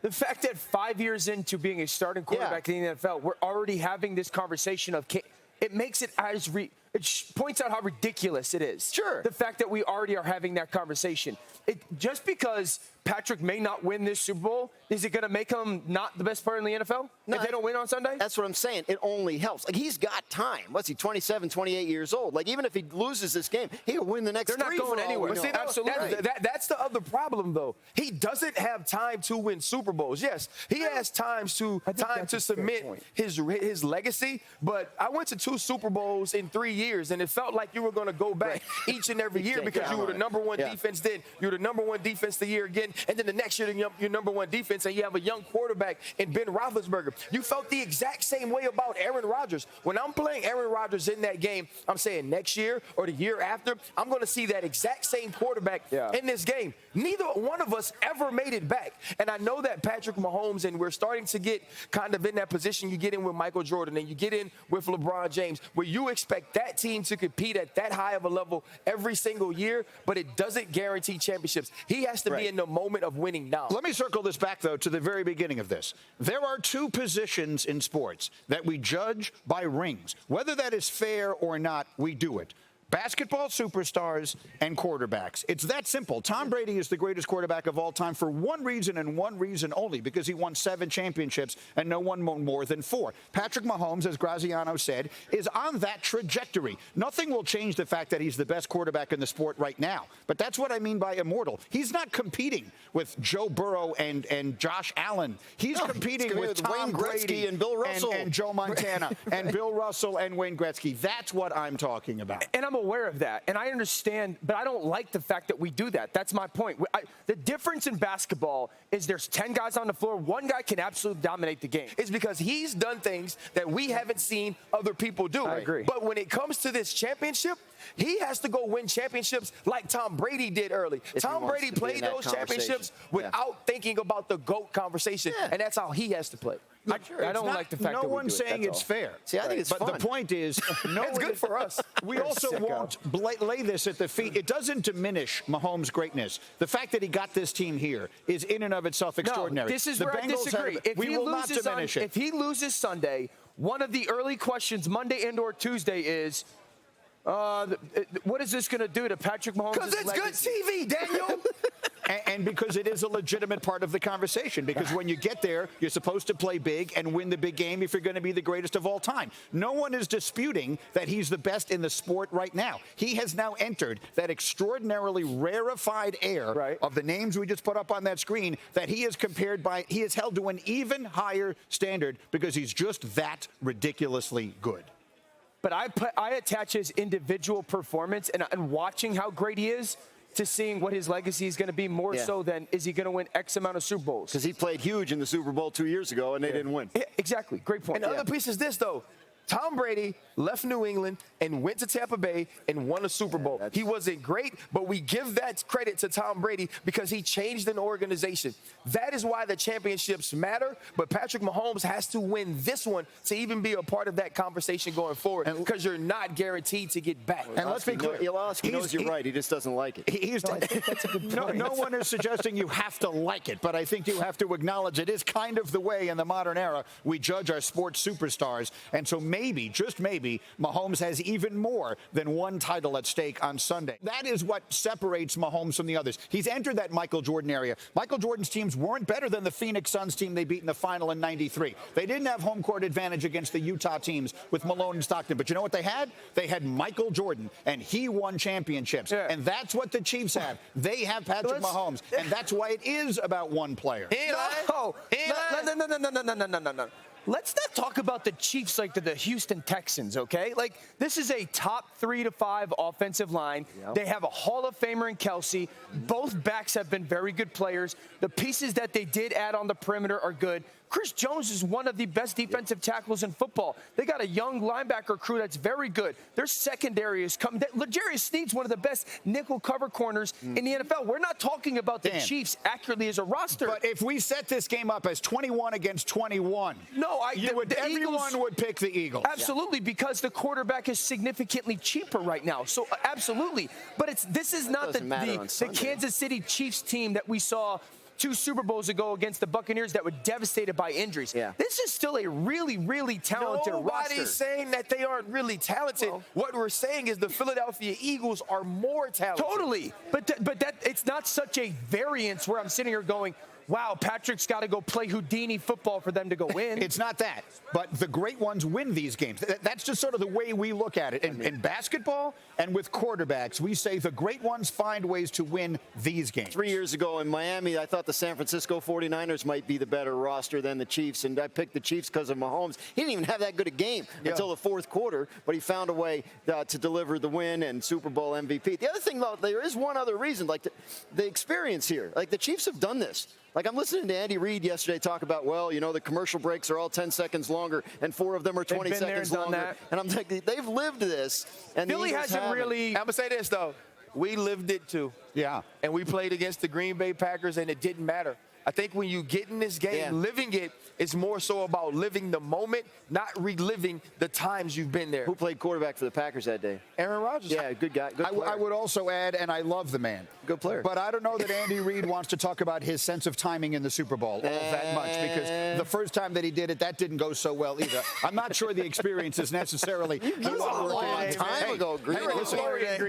The fact that 5 years into being a starting quarterback in the NFL, we're already having this conversation of it makes it points out how ridiculous it is. Sure. The fact that we already are having that conversation. Just because Patrick may not win this Super Bowl, is it going to make him not the best player in the NFL if they don't win on Sunday? That's what I'm saying. It only helps. Like, he's got time. What's he, 27, 28 years old? Like, even if he loses this game, he'll win the next They're three. Not going anywhere. See, Absolutely. That's the other problem, though. He doesn't have time to win Super Bowls. Yes, he has time to cement his legacy, but I went to 2 Super Bowls in 3 years, and it felt like you were going to go back each and every year because you were the number one defense then. You were the number one defense the year again, and then the next year you're number one defense, and you have a young quarterback in Ben Roethlisberger. You felt the exact same way about Aaron Rodgers. When I'm playing Aaron Rodgers in that game, I'm saying next year or the year after, I'm going to see that exact same quarterback in this game. Neither one of us ever made it back. And I know that Patrick Mahomes, and we're starting to get kind of in that position you get in with Michael Jordan and you get in with LeBron James, where you expect that team to compete at that high of a level every single year, but it doesn't guarantee championships. He has to be in the moment of winning now. Let me circle this back, though, to the very beginning of this. There are 2 positions in sports that we judge by rings. Whether that is fair or not, we do it. Basketball superstars and quarterbacks. It's that simple. Tom Brady is the greatest quarterback of all time for one reason and one reason only, because he won 7 championships and no one won more than 4. Patrick Mahomes, as Graziano said, is on that trajectory. Nothing will change the fact that he's the best quarterback in the sport right now. But that's what I mean by immortal. He's not competing with Joe Burrow and Josh Allen. He's competing with Tom Wayne Gretzky Brady and Bill Russell and Joe Montana and Bill Russell and Wayne Gretzky. That's what I'm talking about. And I'm aware of that, and I understand, but I don't like the fact that we do that. That's my point. The difference in basketball is there's 10 guys on the floor. One guy can absolutely dominate the game. It's because he's done things that we haven't seen other people do. I agree. But when it comes to this championship, he has to go win championships like Tom Brady did early. Tom Brady played those championships without thinking about the GOAT conversation, and that's how he has to play. I don't like the fact that we do it. No one's saying it's fair. See, I think it's fun. But the point is, it's good for us. We also won't lay this at the feet. It doesn't diminish Mahomes' greatness. The fact that he got this team here is in and of itself extraordinary. No, this is where I disagree. If he loses Sunday, one of the early questions Monday and/or Tuesday is, what is this going to do to Patrick Mahomes' Because it's legacy? good TV, Daniel. And because it is a legitimate part of the conversation. Because when you get there, you're supposed to play big and win the big game if you're going to be the greatest of all time. No one is disputing that he's the best in the sport right now. He has now entered that extraordinarily rarefied air of the names we just put up on that screen that he is he is held to an even higher standard because he's just that ridiculously good. But I attach his individual performance and watching how great he is to seeing what his legacy is going to be more so than is he going to win X amount of Super Bowls. Because he played huge in the Super Bowl 2 years ago, and they didn't win. Yeah, exactly. Great point. And the other piece is this, though. Tom Brady left New England and went to Tampa Bay and won a Super Bowl. He wasn't great, but we give that credit to Tom Brady because he changed an organization. That is why the championships matter, but Patrick Mahomes has to win this one to even be a part of that conversation going forward because you're not guaranteed to get back. And let's be clear. Orlovsky knows you're right. He just doesn't like it. That's a good point. No one is suggesting you have to like it, but I think you have to acknowledge it is kind of the way in the modern era we judge our sports superstars. And so maybe, just maybe, Mahomes has even more than one title at stake on Sunday. That is what separates Mahomes from the others. He's entered that Michael Jordan area. Michael Jordan's teams weren't better than the Phoenix Suns team they beat in the final in '93. They didn't have home court advantage against the Utah teams with Malone and Stockton. But you know what they had? They had Michael Jordan, and he won championships. Yeah. And that's what the Chiefs have. They have Patrick Mahomes, and that's why it is about one player. No. Let's not talk about the Chiefs like the Houston Texans, okay? Like, this is a top 3 to 5 offensive line. Yep. They have a Hall of Famer in Kelsey. Both backs have been very good players. The pieces that they did add on the perimeter are good. Chris Jones is one of the best defensive tackles in football. They got a young linebacker crew that's very good. Their secondary is coming. L'Jarius Sneed's one of the best nickel cover corners in the NFL. We're not talking about the Chiefs accurately as a roster. But if we set this game up as 21 against 21, everyone would pick the Eagles. Absolutely, because the quarterback is significantly cheaper right now. So absolutely. But this is not the Kansas City Chiefs team that we saw 2 Super Bowls ago against the Buccaneers that were devastated by injuries. Yeah. This is still a really, really talented roster. Nobody's saying that they aren't really talented. Well, what we're saying is the Philadelphia Eagles are more talented. Totally. But that it's not such a variance where I'm sitting here going, wow, Patrick's got to go play Houdini football for them to go win. It's not that, but the great ones win these games. That's just sort of the way we look at it. In basketball and with quarterbacks, we say the great ones find ways to win these games. 3 years ago in Miami, I thought the San Francisco 49ers might be the better roster than the Chiefs, and I picked the Chiefs because of Mahomes. He didn't even have that good a game until the fourth quarter, but he found a way to deliver the win and Super Bowl MVP. The other thing, though, there is one other reason, like the experience here. Like, the Chiefs have done this. Like, I'm listening to Andy Reid yesterday talk about, well, you know, the commercial breaks are all 10 seconds longer, and 4 of them are 20 seconds longer. And I'm thinking, they've lived this. And Philly hasn't really. I'm going to say this, though. We lived it, too. Yeah. And we played against the Green Bay Packers, and it didn't matter. I think when you get in this game, living it is more so about living the moment, not reliving the times you've been there. Who played quarterback for the Packers that day? Aaron Rodgers. Yeah, good guy. Good player. I would also add, and I love the man. Good player. But I don't know that Andy Reid wants to talk about his sense of timing in the Super Bowl all that much, because the first time that he did it, that didn't go so well either. I'm not sure the experience is necessarily. That was a long time ago, Green.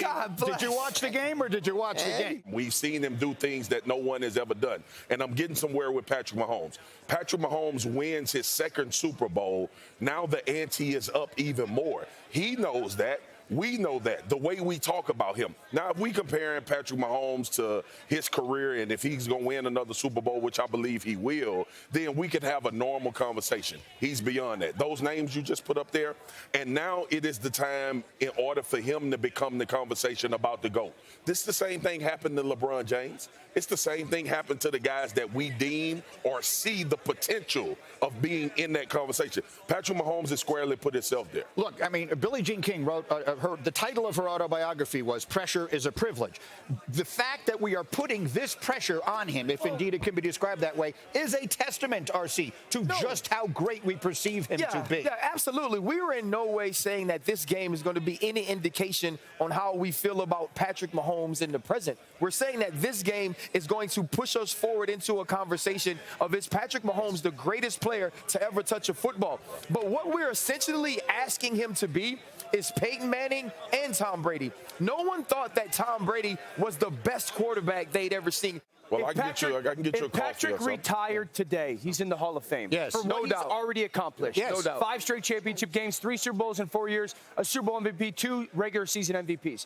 God bless. Did you watch the game or did you watch the game? We've seen him do things that no one has ever done. And I'm getting somewhere with Patrick Mahomes. Patrick Mahomes wins his second Super Bowl. Now the ante is up even more. He knows that. We know that, the way we talk about him. Now, if we comparing Patrick Mahomes to his career and if he's going to win another Super Bowl, which I believe he will, then we could have a normal conversation. He's beyond that. Those names you just put up there, and now it is the time in order for him to become the conversation about the GOAT. This is the same thing happened to LeBron James. It's the same thing happened to the guys that we deem or see the potential of being in that conversation. Patrick Mahomes has squarely put himself there. Look, I mean, Billie Jean King wrote, the title of her autobiography was Pressure is a Privilege. The fact that we are putting this pressure on him, if indeed it can be described that way, is a testament, RC, to just how great we perceive him to be. Yeah, absolutely. We were in no way saying that this game is going to be any indication on how we feel about Patrick Mahomes in the present. We're saying that this game is going to push us forward into a conversation of, is Patrick Mahomes the greatest player to ever touch a football? But what we're essentially asking him to be is Peyton Manning and Tom Brady. No one thought that Tom Brady was the best quarterback they'd ever seen. Well, I can get you a coffee or Patrick something. retired today, he's in the Hall of Fame. Yes, for no what doubt. he's already accomplished. Yes, no doubt. 5 straight championship games, 3 Super Bowls in 4 years, a Super Bowl MVP, 2 regular season MVPs.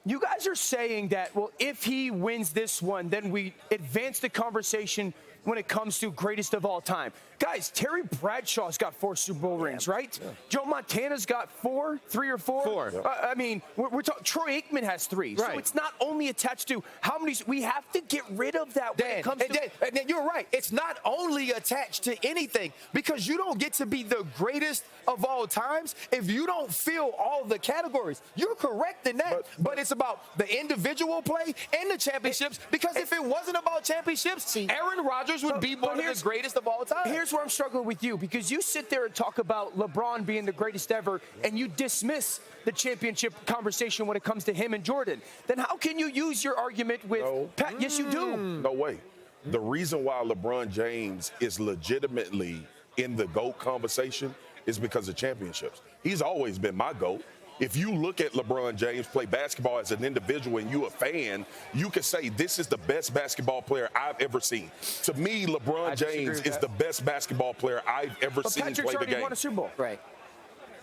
You guys are saying that, well, if he wins this one, then we advance the conversation when it comes to greatest of all time. Guys, Terry Bradshaw's got 4 Super Bowl rings, right? Yeah. Joe Montana's got 4, 3 or 4. 4. I mean, we're talking. Troy Aikman has 3. Right. So it's not only attached to how many. We have to get rid of that when it comes to. Dan, you're right. It's not only attached to anything, because you don't get to be the greatest of all times if you don't fill all the categories. You're correct in that, but it's about the individual play and the championships, because if it wasn't about championships, Aaron Rodgers would be one of the greatest of all time. Here's where I'm struggling with you, because you sit there and talk about LeBron being the greatest ever, and you dismiss the championship conversation when it comes to him and Jordan. Then how can you use your argument with Pat? Yes, you do. No way. The reason why LeBron James is legitimately in the GOAT conversation is because of championships. He's always been my GOAT. If you look at LeBron James play basketball as an individual and you a fan, you can say this is the best basketball player I've ever seen. To me, LeBron James is the best basketball player I've ever seen Patrick's play the already game. won a Super Bowl. Right.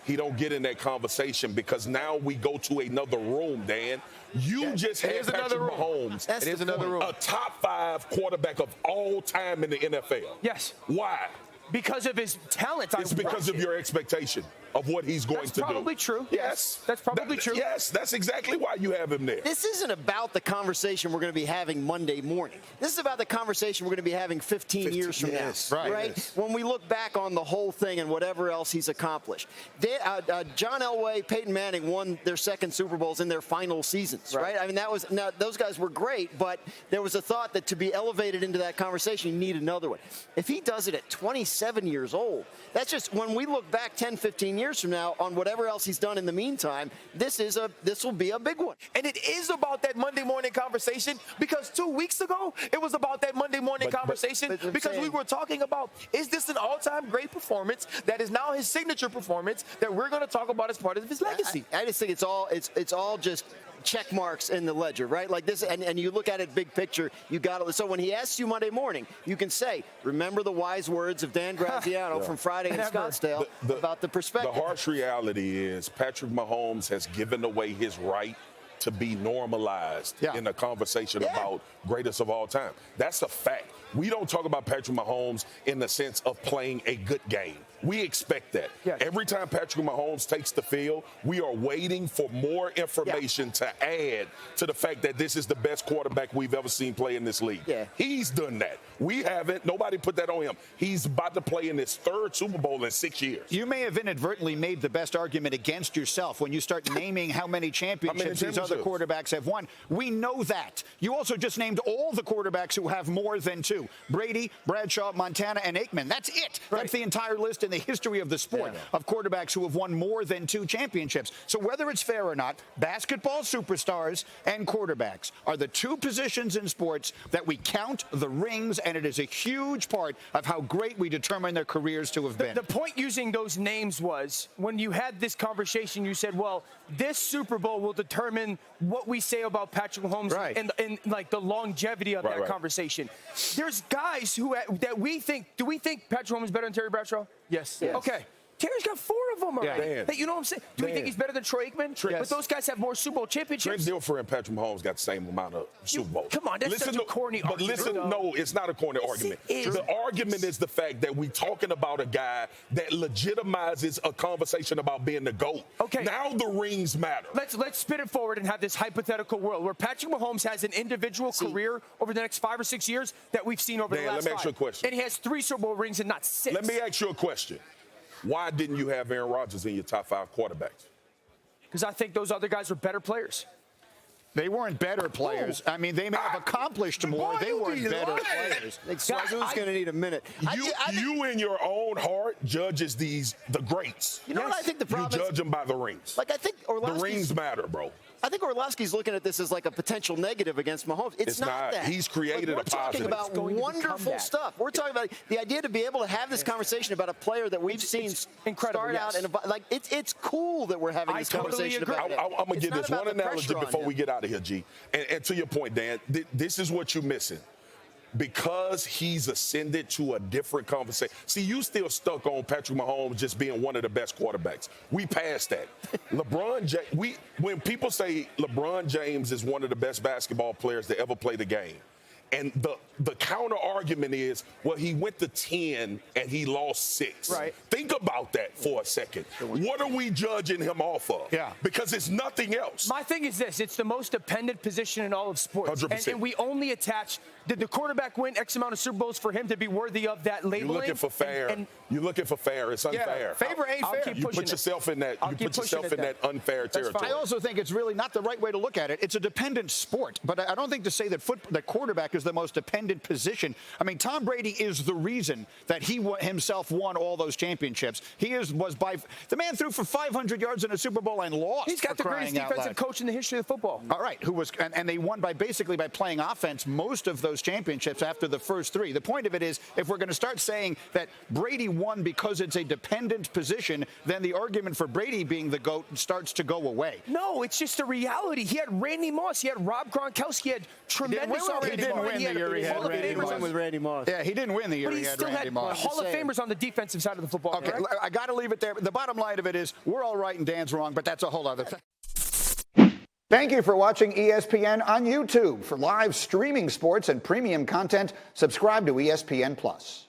He don't get in that conversation because now we go to another room, Dan. You just had Patrick Mahomes. It is another room. A top 5 quarterback of all time in the NFL. Yes. Why? Because of his talent. It's because of your expectation of what he's going to do. That's probably true. Yes. That's probably true. Yes, that's exactly why you have him there. This isn't about the conversation we're going to be having Monday morning. This is about the conversation we're going to be having 15 years from now. Right? Yes. When we look back on the whole thing and whatever else he's accomplished. John Elway, Peyton Manning won their second Super Bowls in their final seasons, right? I mean, those guys were great, but there was a thought that to be elevated into that conversation, you need another one. If he does it at 26, 37 years old. That's just, when we look back 10, 15 years from now on whatever else he's done in the meantime, this will be a big one. And it is about that Monday morning conversation, because 2 weeks ago, it was about that Monday morning conversation because we were talking about, is this an all-time great performance that is now his signature performance that we're going to talk about as part of his legacy? I just think it's all just check marks in the ledger, right? Like this, and you look at it big picture, you got it. So when he asks you Monday morning, you can say, remember the wise words of Dan Graziano from Friday in Scottsdale about the perspective. The harsh reality is Patrick Mahomes has given away his right to be normalized in a conversation about greatest of all time. That's a fact. We don't talk about Patrick Mahomes in the sense of playing a good game. We expect that. Every time Patrick Mahomes takes the field, we are waiting for more information to add to the fact that this is the best quarterback we've ever seen play in this league. He's done that. We haven't. Nobody put that on him. He's about to play in his third Super Bowl in 6 years. You may have inadvertently made the best argument against yourself when you start naming how many championships these other quarterbacks have won. We know that. You also just named all the quarterbacks who have more than two. Brady, Bradshaw, Montana, and Aikman. That's it. That's the entire list in the history of the sport of quarterbacks who have won more than two championships. So whether it's fair or not, basketball superstars and quarterbacks are the two positions in sports that we count the rings, and it is a huge part of how great we determine their careers to have been. The point using those names was, when you had this conversation, you said, well, this Super Bowl will determine what we say about Patrick Mahomes and like the longevity of that conversation. There's guys who that we think, do we think Patrick Mahomes is better than Terry Bradshaw? Yes. Okay. Terry's got 4 of them already. You know what I'm saying? Do we think he's better than Troy Aikman? But those guys have more Super Bowl championships. Trent Dilfer and Patrick Mahomes got the same amount of Super Bowls. Come on, that's such a corny argument. But listen, no, it's not a corny argument. The argument is the fact that we're talking about a guy that legitimizes a conversation about being the GOAT. Okay. Now the rings matter. Let's spin it forward and have this hypothetical world where Patrick Mahomes has an individual career over the next 5 or 6 years that we've seen over the last 5. Let me ask you a question. And he has 3 Super Bowl rings and not 6. Let me ask you a question. Why didn't you have Aaron Rodgers in your top 5 quarterbacks? Because I think those other guys are better players. They weren't better players. I mean, they may have accomplished more. They weren't better players. Who's going to need a minute? You in your own heart judges the greats. You know what I think the problem is? You judge them by the rings. Like, I think the rings matter, bro. I think Orlovsky's looking at this as like a potential negative against Mahomes. It's not that. He's created a positive. We're talking about wonderful stuff. We're talking about the idea to be able to have this conversation about a player that we've seen start out. And like, it's cool that we're having this conversation about it. I'm going to give this one analogy before we get out of here, G. And to your point, Dan, this is what you're missing. Because he's ascended to a different conversation. See, you still stuck on Patrick Mahomes just being one of the best quarterbacks. We passed that. When people say LeBron James is one of the best basketball players to ever play the game, and the counter argument is, well, he went to 10 and he lost 6. Right. Think about that for a second. What are we judging him off of? Because it's nothing else. My thing is this. It's the most dependent position in all of sports. 100%. And we only attach, did the quarterback win X amount of Super Bowls for him to be worthy of that labeling? You're looking for fair. You're looking for fair. It's unfair. Favor ain't fair. You put yourself in that. You put yourself in that unfair territory. I also think it's really not the right way to look at it. It's a dependent sport, but I don't think to say that that quarterback is the most dependent position. I mean, Tom Brady is the reason that he himself won all those championships. The man threw for 500 yards in a Super Bowl and lost. He's got the greatest defensive coach in the history of football. All right, and they won by playing offense most of those championships after the first 3. The point of it is, if we're going to start saying that Brady won because it's a dependent position, then the argument for Brady being the GOAT starts to go away. No, it's just a reality. He had Randy Moss. He had Rob Gronkowski. He had tremendous. He didn't win the year he had Randy Moss. With Randy Moss. Yeah, he didn't win the year he had Randy Moss. Hall of Famers on the defensive side of the football. Okay, right? I got to leave it there. The bottom line of it is, we're all right and Dan's wrong, but that's a whole other thing. Thank you for watching ESPN on YouTube. For live streaming sports and premium content, subscribe to ESPN+.